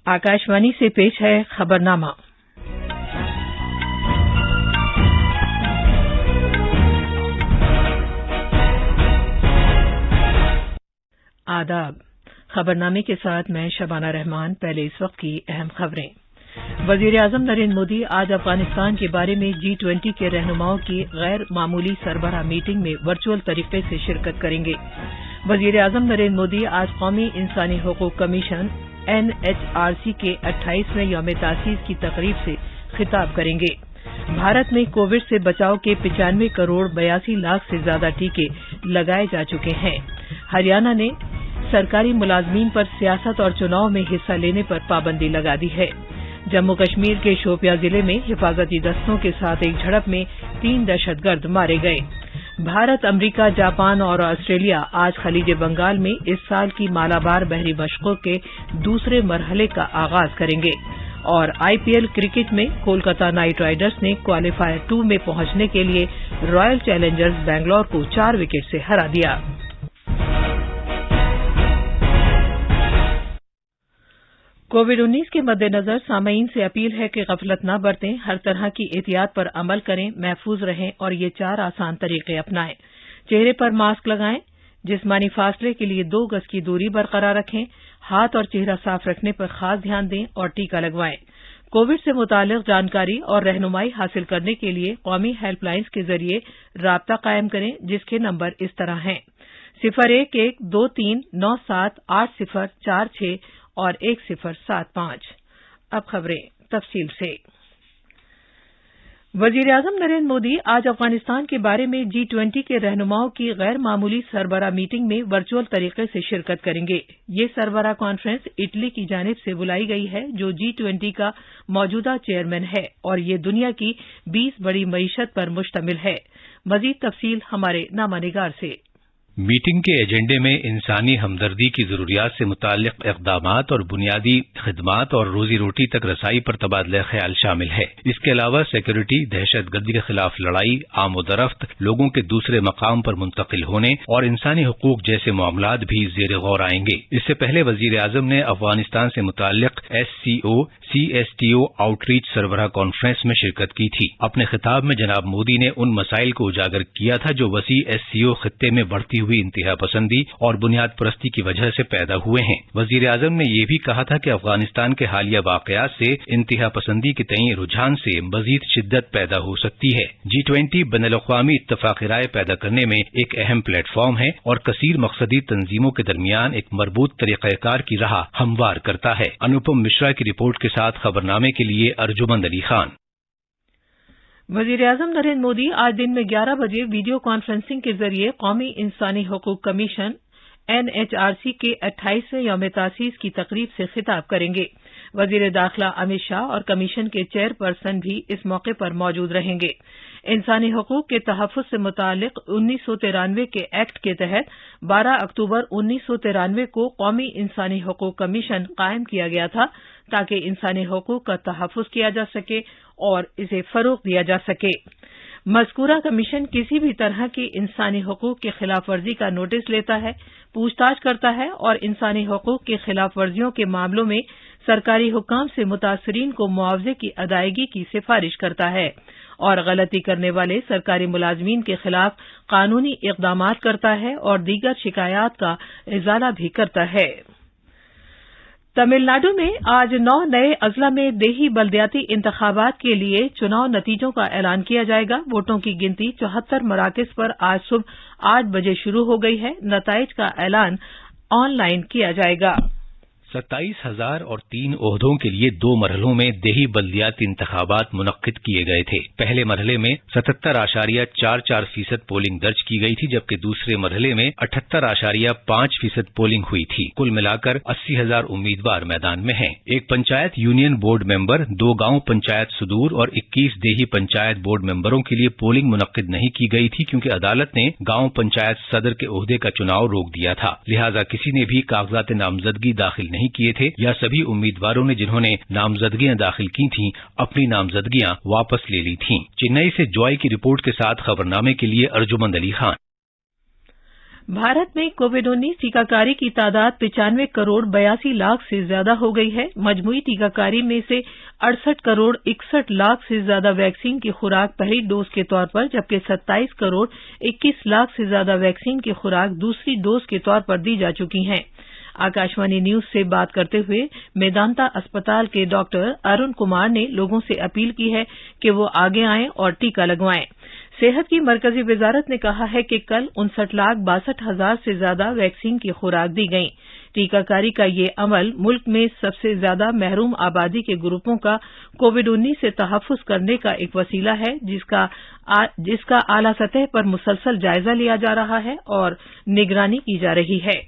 आकाशवाणी से पेश है खबरनामा। आदाब। खबरनामे के साथ मैं शबाना रहमान। पहले इस वक्त की अहम खबरें। वजीर-ए-आजम नरेंद्र मोदी आज अफगानिस्तान के बारे में G20 के रहनुमाओं की गैर मामूली सरबराह मीटिंग में वर्चुअल तरीके से शिरकत करेंगे। वजीर-ए-आजम नरेंद्र मोदी आज कौमी इंसानी हकूक कमीशन NHRC के 28वें यौम तासीस की तकरीब से खिताब करेंगे। भारत में कोविड से बचाव के 95 करोड़ 82 लाख से ज्यादा टीके लगाए जा चुके हैं। हरियाणा ने सरकारी मुलाजमीन पर सियासत और चुनाव में हिस्सा लेने पर पाबंदी लगा दी है। जम्मू कश्मीर के शोपियां जिले में हिफाजती दस्तों के साथ एक झड़प में 3 दहशतगर्द मारे गए। भारत, अमेरिका, जापान और ऑस्ट्रेलिया आज खलीज बंगाल में इस साल की मालाबार बहरी मशकों के दूसरे मरहले का आगाज करेंगे। और IPL क्रिकेट में कोलकाता नाइट राइडर्स ने क्वालीफायर 2 में पहुंचने के लिए रॉयल चैलेंजर्स बैंगलोर को 4 विकेट से हरा दिया। कोविड-19 के मद्देनजर सामईन से अपील है कि गफलत न बरतें, हर तरह की एहतियात पर अमल करें, महफूज रहें और ये 4 आसान तरीके अपनाएं। चेहरे पर मास्क लगाएं, जिस्मानी फासले के लिए 2 गज की दूरी बरकरार रखें, हाथ और चेहरा साफ रखने पर खास ध्यान दें और टीका लगवाएं। कोविड से मुतालिक जानकारी और रहनुमाई हासिल करने के लिए कौमी हेल्पलाइंस के जरिए राब्ता कायम करें, जिसके नंबर इस तरह हैं 0112397804 और 1075। अब खबरें तफसील से। वजीर-ए-आजम नरेंद्र मोदी आज अफगानिस्तान के बारे में G20 के रहनुमाओं की गैर मामूली सरबराह मीटिंग में वर्चुअल तरीके से शिरकत करेंगे। ये सरबराह कॉन्फ्रेंस इटली की जानिब से बुलाई गई है, जो G20 का मौजूदा चेयरमैन है, और ये दुनिया की 20 बड़ी मईशत पर मुश्तमिल है। मजीद तफसील हमारे नामानिगार से। मीटिंग के एजेंडे में इंसानी हमदर्दी की जरूरियात से मुताल्लिक इक़दामात और बुनियादी खिदमात और रोजी रोटी तक रसाई पर तबादला ख्याल शामिल है। इसके अलावा सिक्योरिटी, दहशतगर्दी के खिलाफ लड़ाई, आमोदरफ्त, लोगों के दूसरे मकाम पर मुंतकिल होने और इंसानी हकूक जैसे मामलात भी ज़ेर गौर आएंगे। इससे पहले वजीर आजम ने अफगानिस्तान से मुताल्लिक SCO CSTO आउटरीच सरबराह कॉन्फ्रेंस में शिरकत की थी। अपने खिताब में जनाब मोदी ने उन मसाइल को उजागर किया था जो वसी SCO खित्ते में बढ़ती हुई इंतहा पसंदी और बुनियाद परस्ती की वजह से पैदा हुए हैं। वजीर आजम ने यह भी कहा था कि अफगानिस्तान के हालिया वाकयात से इंतहा पसंदी के तई रुझान से मजीद शिद्दत पैदा हो सकती है। G20 बैनुल-अक़वामी इत्तफाक़ राय पैदा करने में एक अहम प्लेटफॉर्म है और कसीर मकसदी तंजीमों के दरमियान एक मरबूत तरीक़ाकार की राह हमवार करता है। अनुपम मिश्रा की रिपोर्ट के साथ खबरनामे के लिए अर्जुमंद अली खान। वजीर-ए-आजम नरेंद्र मोदी आज दिन में 11 बजे वीडियो कॉन्फ्रेंसिंग के जरिए कौमी इंसानी हकूक कमीशन NHRC के 28वें यौम तासीस की तकरीब से खिताब करेंगे। वजीर दाखिला अमित शाह और कमीशन के चेयरपर्सन भी इस मौके पर मौजूद रहेंगे। इंसानी हकूक के तहफ़्फ़ुज़ से मुताल्लिक 1993 के एक्ट के तहत 12 अक्टूबर 1993 को कौमी इंसानी हकूक कमीशन कायम किया गया था, ताकि इंसानी हकूक का तहफ़्फ़ुज़ किया जा सके और इसे फरोग़ दिया जा सके। मज़कूरा कमीशन किसी भी तरह की इंसानी हकूक की खिलाफ वर्जी का नोटिस लेता है, पूछताछ करता है और इंसानी हकूक की खिलाफ वर्जियों के मामलों में सरकारी हुक्काम से मुतासरीन को मुआवजे की अदायगी की सिफारिश करता है और गलती करने वाले सरकारी मुलाजमीन के खिलाफ कानूनी इक़दामात करता है और दीगर शिकायत का इज़ाला भी करता है। तमिलनाडु में आज 9 नए अजला में देही बल्दियाती इंतखाबात के लिए चुनाव नतीजों का ऐलान किया जाएगा। वोटों की गिनती 74 मराकज़ पर आज सुबह 8 बजे शुरू हो गई है। नताइज का ऐलान ऑनलाइन किया जाएगा। 27,003 ओहदों के लिए 2 मरहलों में देही बल्दियाती इंतखाबात मुनक्किद किए गए थे। पहले मरहले में 77.44% पोलिंग दर्ज की गई थी, जबकि दूसरे मरहले में 78.5% पोलिंग हुई थी। कुल मिलाकर 80,000 उम्मीदवार मैदान में हैं। एक पंचायत यूनियन बोर्ड मेंबर, 2 गांव पंचायत सुदूर और 21 देही पंचायत बोर्ड मेंबरों के लिए पोलिंग मुनक्किद नहीं की गई थी, क्योंकि अदालत ने गांव पंचायत सदर के ओहदे का चुनाव रोक दिया था। लिहाजा किसी ने भी कागजात नामजदगी दाखिल नहीं किए थे या सभी उम्मीदवारों ने जिन्होंने नामजदगियां दाखिल की थीं अपनी नामजदगियां वापस ले ली थीं। चेन्नई से जॉय की रिपोर्ट के साथ खबरनामे के लिए अर्जुमंद अली खान। भारत में कोविड-19 टीकाकारी की तादाद 95 करोड़ 82 लाख से ज्यादा हो गई है। मजमूई टीकाकारी में से 68 करोड़ 61 लाख से ज्यादा वैक्सीन की खुराक पहली डोज के तौर पर, जबकि 27 करोड़ 21 लाख से ज्यादा वैक्सीन की खुराक दूसरी डोज के तौर पर दी जा चुकी हैं। आकाशवाणी न्यूज से बात करते हुए मेदांता अस्पताल के डॉक्टर अरुण कुमार ने लोगों से अपील की है कि वो आगे आएं और टीका लगवाएं। सेहत की मरकजी वजारत ने कहा है कि कल 59,62,000 से ज्यादा वैक्सीन की खुराक दी गई। टीकाकारी का ये अमल मुल्क में सबसे ज्यादा महरूम आबादी के ग्रुपों का कोविड-19 से तहफ़्फ़ुज़ करने का एक वसीला है, जिसका आला सतह पर मुसलसल जायजा लिया जा रहा है और निगरानी की जा रही है।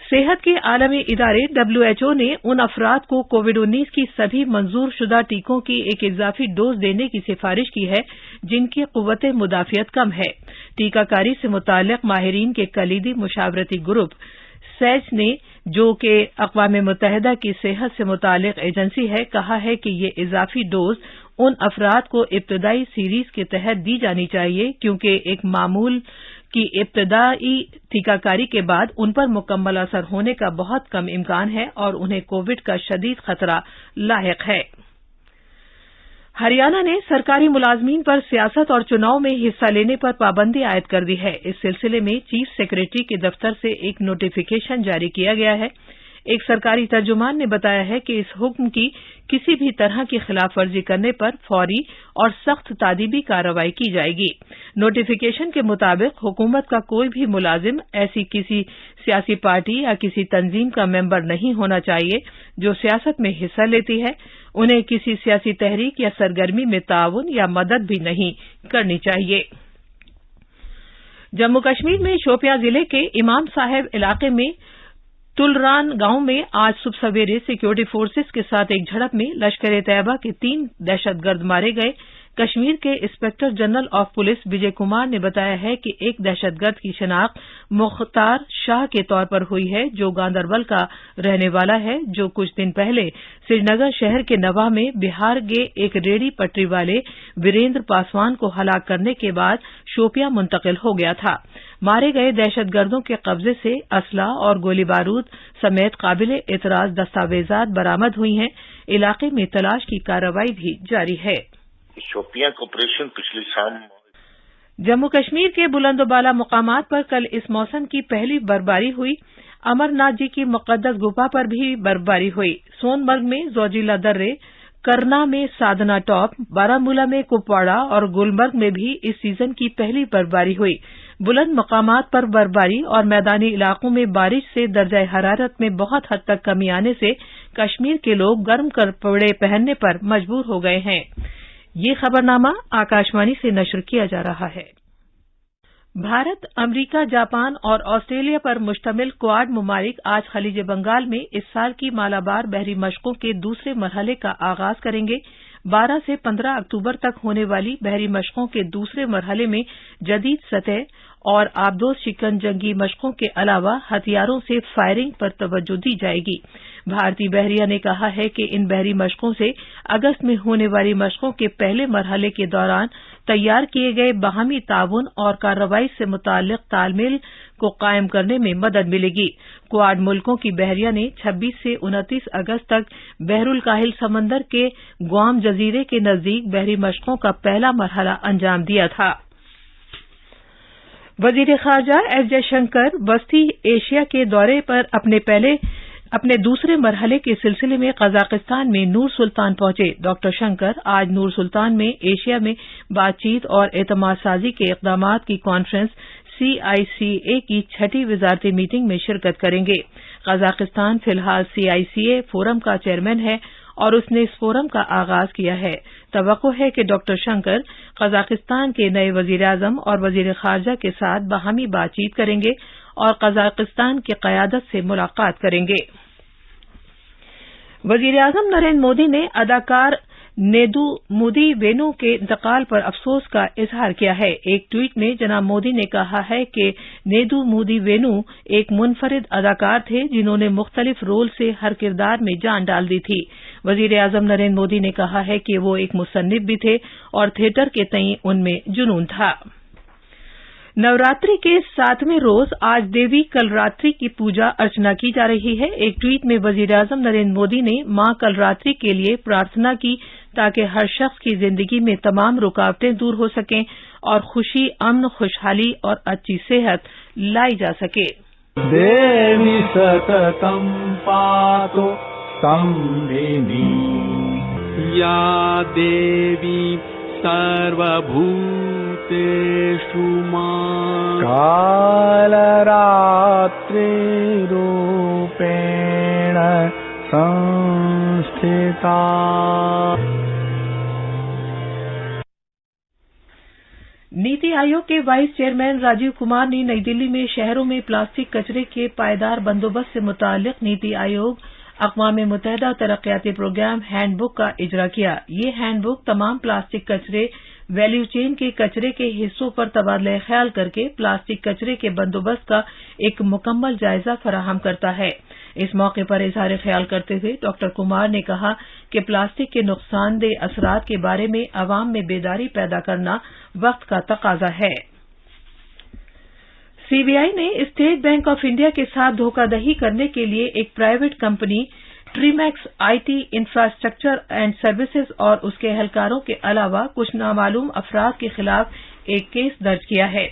सेहत के आलमी इदारे WHO ने उन अफराद को कोविड-19 की सभी मंजूर शुदा टीकों की एक इजाफी डोज देने की सिफारिश की है जिनकी कुव्वत मुदाफियत कम है। टीकाकारी से मुताल्लिक माहिरीन के कलीदी मुशावरती ग्रुप सैज ने, जो कि अक़वाम मुत्तहिदा की सेहत से मुताल्लिक एजेंसी है, कहा है कि ये इजाफी डोज उन अफराद को इब्तदाई सीरीज के तहत दी जानी चाहिए क्योंकि एक मामूल की इब्तदाई टीकाकारी के बाद उन पर मुकम्मल असर होने का बहुत कम इम्कान है और उन्हें कोविड का शदीद खतरा लाहिक है। हरियाणा ने सरकारी मुलाजमीन पर सियासत और चुनाव में हिस्सा लेने पर पाबंदी आयद कर दी है। इस सिलसिले में चीफ सेक्रेटरी के दफ्तर से एक नोटिफिकेशन जारी किया गया है। एक सरकारी तर्जुमान ने बताया है कि इस हुक्म की किसी भी तरह की खिलाफवर्जी करने पर फौरी और सख्त तादीबी कार्रवाई की जाएगी। नोटिफिकेशन के मुताबिक हुकूमत का कोई भी मुलाजिम ऐसी किसी सियासी पार्टी या किसी तंजीम का मेंबर नहीं होना चाहिए जो सियासत में हिस्सा लेती है। उन्हें किसी सियासी तहरीक या सरगर्मी में ताउन या मदद भी नहीं करनी चाहिए। जम्मू कश्मीर में शोपियां जिले के इमाम साहेब इलाके में तुलरान गांव में आज सुबह सवेरे सिक्योरिटी फोर्सेस के साथ एक झड़प में लश्कर-ए-तैयबा के 3 दहशतगर्द मारे गए। कश्मीर के inspector general of police Vijay Kumar ने बताया है कि एक दहशतगर्द की शिनाख्त मुख्तार शाह के तौर पर हुई है, जो गांदरबल का रहने वाला है, जो कुछ दिन पहले श्रीनगर शहर के नवाह में बिहार के एक रेहड़ी पटरी वाले वीरेंद्र पासवान को हलाक करने के बाद शोपियां मुंतकिल हो गया था। मारे गए दहशतगर्दों के कब्जे से असला और गोली बारूद समेत काबिले एतराज दस्तावेजात बरामद हुई हैं। इलाके में तलाश की कार्रवाई भी जारी है। शोपियां ऑपरेशन पिछली शाम जम्मू कश्मीर के बुलंदोबाला मुकामात पर कल इस मौसम की पहली बर्फबारी हुई। अमरनाथ जी की मुकद्दस गुफा पर भी बर्फबारी हुई। सोनमर्ग में जोजिला दर्रे, करना में साधना टॉप, बारामूला में कुपवाड़ा और गुलमर्ग में भी इस सीजन की पहली बर्फबारी हुई। बुलंद मकामात पर बर्फबारी और मैदानी इलाकों में बारिश से दर्जा हरारत में बहुत हद तक कमी आने से कश्मीर के लोग गर्म कपड़े पहनने पर मजबूर हो गए हैं। ये खबरनामा आकाशवाणी से नश्र किया जा रहा है। भारत, अमरीका, जापान और ऑस्ट्रेलिया पर मुश्तमिल क्वाड ममालिक आज खलीज बंगाल में इस साल की मालाबार बहरी मशकों के दूसरे मरहले का आगाज करेंगे। 12 से 15 अक्टूबर तक होने वाली बहरी मशकों के दूसरे मरहले में जदीद सतह और आबदोज शिकन जंगी मशकों के अलावा हथियारों से फायरिंग पर तवज्जो दी जाएगी। भारतीय बहरिया ने कहा है कि इन बहरी मशकों से अगस्त में होने वाली मशकों के पहले मरहले के दौरान तैयार किए गए बाहमी ताउन और कार्रवाई से मुताल्लिक तालमेल को कायम करने में मदद मिलेगी। क्वाड मुल्कों की बहरिया ने 26 से 29 अगस्त तक बहरुल काहिल समंदर के ग्वाम जजीरे के नजदीक बहरी मशकों का पहला मरहला अंजाम दिया था। वजीर खारजा एस जयशंकर वस्ती एशिया के दौरे पर अपने दूसरे मरहले के सिलसिले में कजाकिस्तान में नूर सुल्तान पहुंचे। डॉक्टर शंकर आज नूर सुल्तान में एशिया में बातचीत और एतमाद साजी के इक़दामात की कॉन्फ्रेंस CICA की 6ठी वजारती मीटिंग में शिरकत करेंगे। कजाकिस्तान फिलहाल CICA फोरम का चेयरमैन है और उसने इस फोरम का आगाज किया है। तवक्को है कि डॉक्टर शंकर कजाकिस्तान के नए वजीर-ए-आज़म और वजीर खारजा के साथ बाहमी बातचीत करेंगे और कजाकिस्तान की क़यादत से मुलाकात करेंगे। वजीर-ए-आज़म नरेंद्र मोदी ने अदाकार नेदुमुदी वेणु के इंतकाल पर अफसोस का इजहार किया है। एक ट्वीट में जनाब मोदी ने कहा है कि नेदुमुदी वेणु एक मुनफरिद अदाकार थे जिन्होंने मुख्तलिफ रोल से हर किरदार में जान डाल दी थी। वजीर-ए-आज़म नरेंद्र मोदी ने कहा है कि वो एक मुसन्निफ भी थे और थिएटर के तईं उनमें जुनून था। नवरात्रि के 7वें रोज आज देवी कलरात्रि की पूजा अर्चना की जा रही है। एक ट्वीट में वजीर-ए-आजम नरेंद्र मोदी ने मां कलरात्रि के लिए प्रार्थना की ताकि हर शख्स की जिंदगी में तमाम रुकावटें दूर हो सकें और खुशी, अमन, खुशहाली और अच्छी सेहत लाई जा सके। देवी सततं पातु संविनी या देवी सर्वभूतेषु मां कालरात्रिरूपेण संस्थिता। नीति आयोग के वाइस चेयरमैन राजीव कुमार ने नई दिल्ली में शहरों में प्लास्टिक कचरे के पायदार बंदोबस्त से मुताल्लिक नीति आयोग अक़वाम मुत्तहिदा तरक्याती प्रोग्राम हैंडबुक का इजरा किया। ये हैंडबुक तमाम प्लास्टिक कचरे वैल्यू चेन के कचरे के हिस्सों पर तबादला ख्याल करके प्लास्टिक कचरे के बंदोबस्त का एक मुकम्मल जायजा फराहम करता है। इस मौके पर इजहार ख्याल करते हुए डॉक्टर कुमार ने कहा कि प्लास्टिक के नुकसानदेह असरात के बारे में अवाम में बेदारी पैदा करना वक्त का तकाजा है। सीबीआई ने स्टेट बैंक ऑफ इंडिया के साथ धोखाधड़ी करने के लिए एक private company Treemax IT infrastructure and services और उसके एहलकारों के अलावा कुछ नामालूम अफराद के खिलाफ एक केस दर्ज किया है।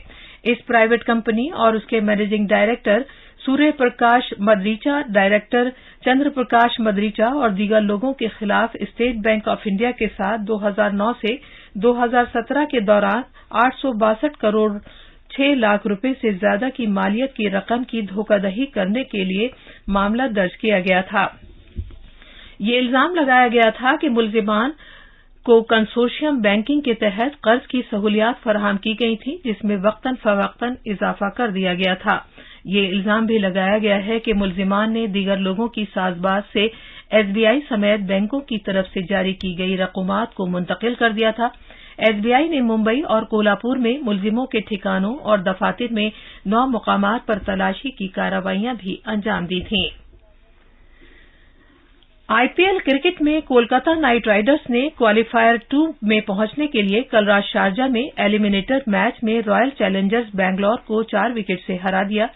इस प्राइवेट कंपनी और उसके managing director Surya Prakash मदरीचा, director चंद्र प्रकाश मदरीचा और दीगर लोगों के खिलाफ स्टेट बैंक ऑफ इंडिया के साथ 2009 से 2017 के दौरान 862 करोड़ 6 लाख रुपए से ज्यादा की मालियत की रकम की धोखाधड़ी करने के लिए मामला दर्ज किया गया था। ये इल्जाम लगाया गया था कि मुल्जिमान को कंसोर्शियम बैंकिंग के तहत कर्ज की सहूलियात फराहम की गई थी, जिसमें वक्तन फवक्तन इजाफा कर दिया गया था। ये इल्जाम भी लगाया गया है कि मुल्जिमान ने दीगर लोगों की साजबाज से एसबीआई समेत बैंकों की तरफ से जारी की गई रकूमात को मुंतकिल कर दिया था। एसबीआई ने मुंबई और कोल्हापुर में मुल्जिमों के ठिकानों और दफातर में 9 मुकामात पर तलाशी की कार्रवाइयां भी अंजाम दी थीं। आईपीएल क्रिकेट में कोलकाता नाइट राइडर्स ने क्वालीफायर 2 में पहुंचने के लिए कल रात शारजा में एलिमिनेटर मैच में रॉयल चैलेंजर्स बैंगलोर को 4 विकेट से हरा दिया।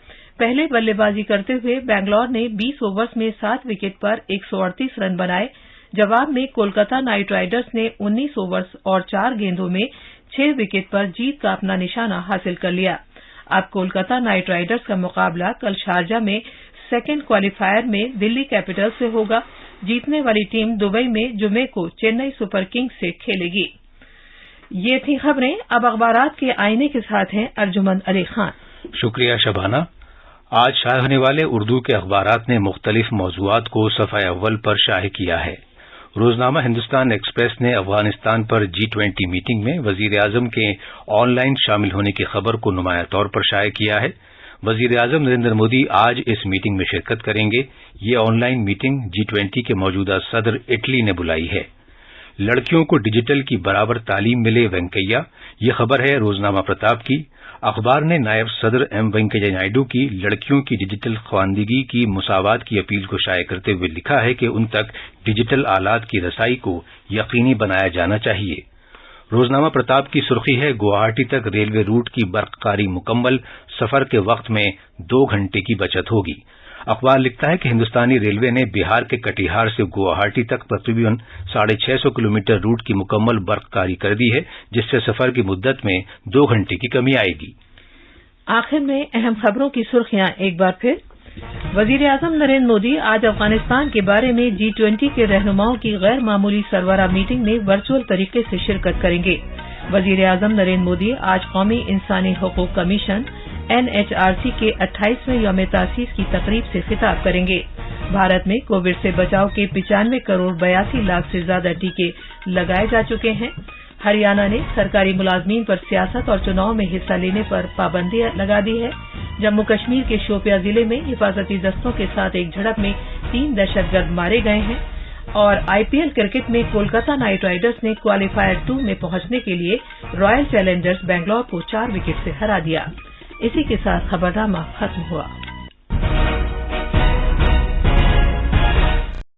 पहले बल्लेबाजी करते हुए बैंगलोर ने 20 ओवर्स में 7 विकेट पर 138 रन बनाए। जवाब में कोलकाता नाइट राइडर्स ने 19 ओवर्स और 4 गेंदों में 6 विकेट पर जीत का अपना निशाना हासिल कर लिया। अब कोलकाता नाइट राइडर्स का मुकाबला कल शारजा में सेकेंड क्वालीफायर में दिल्ली कैपिटल्स से होगा। जीतने वाली टीम दुबई में जुमे को चेन्नई सुपर किंग्स से खेलेगी। ये थी खबरें। अब अखबारात के आईने के साथ हैं अर्जुमंद अली खान। शुक्रिया शबाना। आज शाये होने वाले उर्दू के अखबारात ने मुख्तलिफ मौज़ूआत को सफ़े अव्वल पर शाये किया है। रोजनामा हिंदुस्तान एक्सप्रेस ने अफगानिस्तान पर G20 मीटिंग में वजीर-ए-आज़म के ऑनलाइन शामिल होने की खबर को नुमाया तौर पर शाये किया है। वजीर-ए-आज़म नरेंद्र मोदी आज इस मीटिंग में शिरकत करेंगे। ये ऑनलाइन मीटिंग G20 के मौजूदा सदर इटली ने बुलाई है। लड़कियों को डिजिटल की बराबर तालीम मिले वेंकैया, ये खबर है रोजनामा प्रताप की। अखबार ने नायब सदर एम वेंकैया नायडू की लड़कियों की डिजिटल ख्वानदगी की मुसावात की अपील को शाये करते हुए लिखा है कि उन तक डिजिटल आलात की रसाई को यकीनी बनाया जाना चाहिए। रोजनामा प्रताप की सुर्खी है गुवाहाटी तक रेलवे रूट की बर्क़कारी मुकम्मल, सफर के वक्त में 2 घंटे की बचत होगी। अखबार लिखता है कि हिंदुस्तानी रेलवे ने बिहार के कटिहार से गुवाहाटी तक तकरीबन 650 किलोमीटर रूट की मुकम्मल बर्क़कारी कर दी है, जिससे सफर की मुद्दत में 2 घंटे की कमी आएगी। आखिर में अहम खबरों की सुर्खियां एक बार फिर। वजीर-ए-आज़म नरेंद्र मोदी आज अफगानिस्तान के बारे में G20 के रहनुमाओं की गैर मामूली सरबराह मीटिंग में वर्चुअल तरीके से शिरकत करेंगे। वजीर-ए-आज़म नरेंद्र मोदी आज कौमी इंसानी हकूक़ कमीशन NHRC के 28वें यौम तासीस की तकरीब से खिताब करेंगे। भारत में कोविड से बचाव के 95 करोड़ 82 लाख से ज्यादा टीके लगाए जा चुके हैं। हरियाणा ने सरकारी मुलाजमीन पर सियासत और चुनाव में हिस्सा लेने पर पाबंदी लगा दी है। जम्मू कश्मीर के शोपियां जिले में हिफाजती दस्तों के साथ एक झड़प में 3 दहशतगर्द मारे गए हैं। और आईपीएल क्रिकेट में कोलकाता नाइट राइडर्स ने क्वालीफायर 2 में पहुंचने के लिए रॉयल चैलेंजर्स बैंगलोर को 4 विकेट से हरा दिया। इसी के साथ खबरनामा खत्म हुआ।